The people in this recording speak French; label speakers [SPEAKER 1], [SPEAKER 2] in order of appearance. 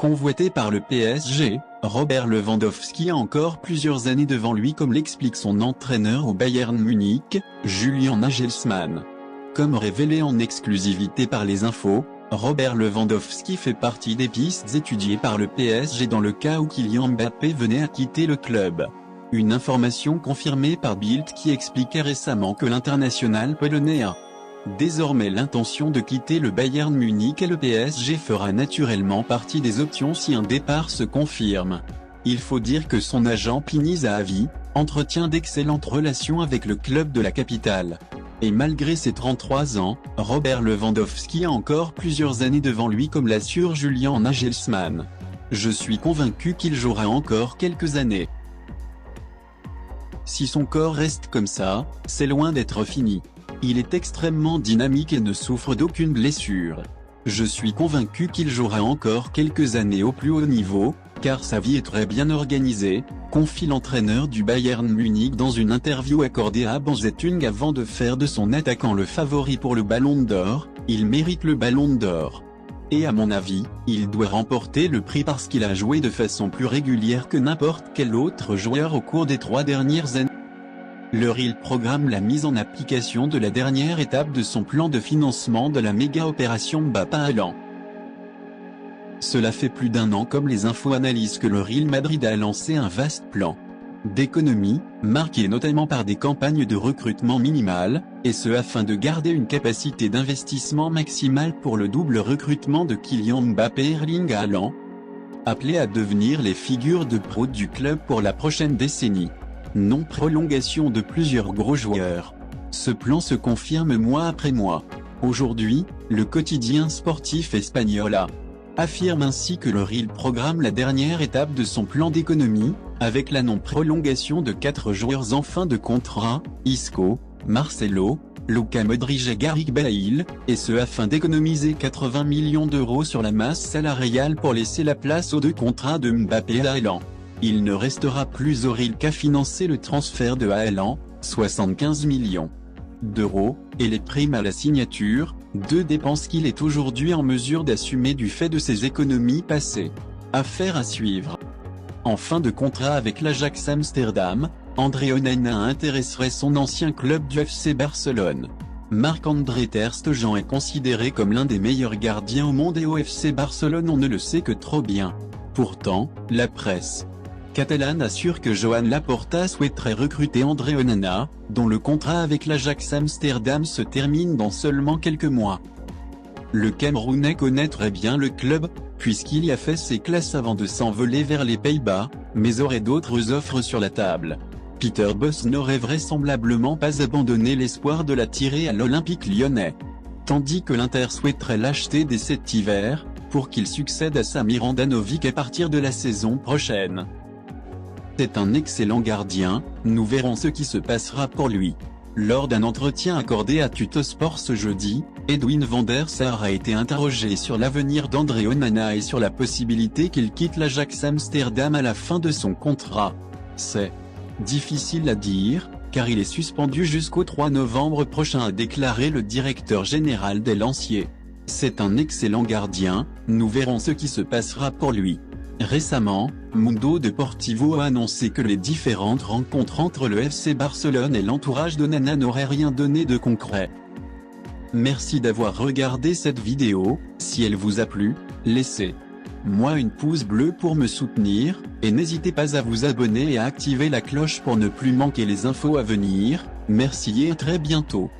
[SPEAKER 1] Convoité par le PSG, Robert Lewandowski a encore plusieurs années devant lui, comme l'explique son entraîneur au Bayern Munich, Julian Nagelsmann. Comme révélé en exclusivité par les infos, Robert Lewandowski fait partie des pistes étudiées par le PSG dans le cas où Kylian Mbappé venait à quitter le club. Une information confirmée par Bild qui expliquait récemment que l'international polonais a désormais l'intention de quitter le Bayern Munich et le PSG fera naturellement partie des options si un départ se confirme. Il faut dire que son agent Pini Zahavi entretient d'excellentes relations avec le club de la capitale. Et malgré ses 33 ans, Robert Lewandowski a encore plusieurs années devant lui, comme l'assure Julian Nagelsmann. Je suis convaincu qu'il jouera encore quelques années. Si son corps reste comme ça, c'est loin d'être fini. Il est extrêmement dynamique et ne souffre d'aucune blessure. Je suis convaincu qu'il jouera encore quelques années au plus haut niveau, car sa vie est très bien organisée, confie l'entraîneur du Bayern Munich dans une interview accordée à Banzetung avant de faire de son attaquant le favori pour le Ballon d'Or. Il mérite le Ballon d'Or. Et à mon avis, il doit remporter le prix parce qu'il a joué de façon plus régulière que n'importe quel autre joueur au cours des 3 dernières années. Le Real programme la mise en application de la dernière étape de son plan de financement de la méga-opération Mbappé-Haaland. Cela fait plus d'un an, comme les infos analysent, que le Real Madrid a lancé un vaste plan d'économie, marqué notamment par des campagnes de recrutement minimales, et ce afin de garder une capacité d'investissement maximale pour le double recrutement de Kylian Mbappé et Erling Haaland, appelés à devenir les figures de proue du club pour la prochaine décennie. Non prolongation de plusieurs gros joueurs. Ce plan se confirme mois après mois. Aujourd'hui, le quotidien sportif espagnol affirme ainsi que le Real programme la dernière étape de son plan d'économie, avec la non-prolongation de 4 joueurs en fin de contrat, Isco, Marcelo, Luka Modric et Gareth Bale, et ce afin d'économiser 80 millions d'euros sur la masse salariale pour laisser la place aux 2 contrats de Mbappé et Haaland. Il ne restera plus au Real qu'à financer le transfert de Haaland, 75 millions d'euros, et les primes à la signature, 2 dépenses qu'il est aujourd'hui en mesure d'assumer du fait de ses économies passées. Affaire à suivre. En fin de contrat avec l'Ajax Amsterdam, André Onana intéresserait son ancien club du FC Barcelone. Marc-André Ter Stegen est considéré comme l'un des meilleurs gardiens au monde et au FC Barcelone on ne le sait que trop bien. Pourtant, la presse catalane assure que Joan Laporta souhaiterait recruter André Onana, dont le contrat avec l'Ajax Amsterdam se termine dans seulement quelques mois. Le Camerounais connaît très bien le club, puisqu'il y a fait ses classes avant de s'envoler vers les Pays-Bas, mais aurait d'autres offres sur la table. Peter Bosz n'aurait vraisemblablement pas abandonné l'espoir de l'attirer à l'Olympique lyonnais. Tandis que l'Inter souhaiterait l'acheter dès cet hiver, pour qu'il succède à Samir Handanovic à partir de la saison prochaine. C'est un excellent gardien, nous verrons ce qui se passera pour lui. Lors d'un entretien accordé à Tuttosport ce jeudi, Edwin van der Sar a été interrogé sur l'avenir d'André Onana et sur la possibilité qu'il quitte l'Ajax Amsterdam à la fin de son contrat. C'est difficile à dire, car il est suspendu jusqu'au 3 novembre prochain, a déclaré le directeur général des Lanciers. C'est un excellent gardien, nous verrons ce qui se passera pour lui. Récemment, Mundo Deportivo a annoncé que les différentes rencontres entre le FC Barcelone et l'entourage d'Onana n'auraient rien donné de concret. Merci d'avoir regardé cette vidéo. Si elle vous a plu, laissez-moi une pouce bleu pour me soutenir, et n'hésitez pas à vous abonner et à activer la cloche pour ne plus manquer les infos à venir. Merci et à très bientôt.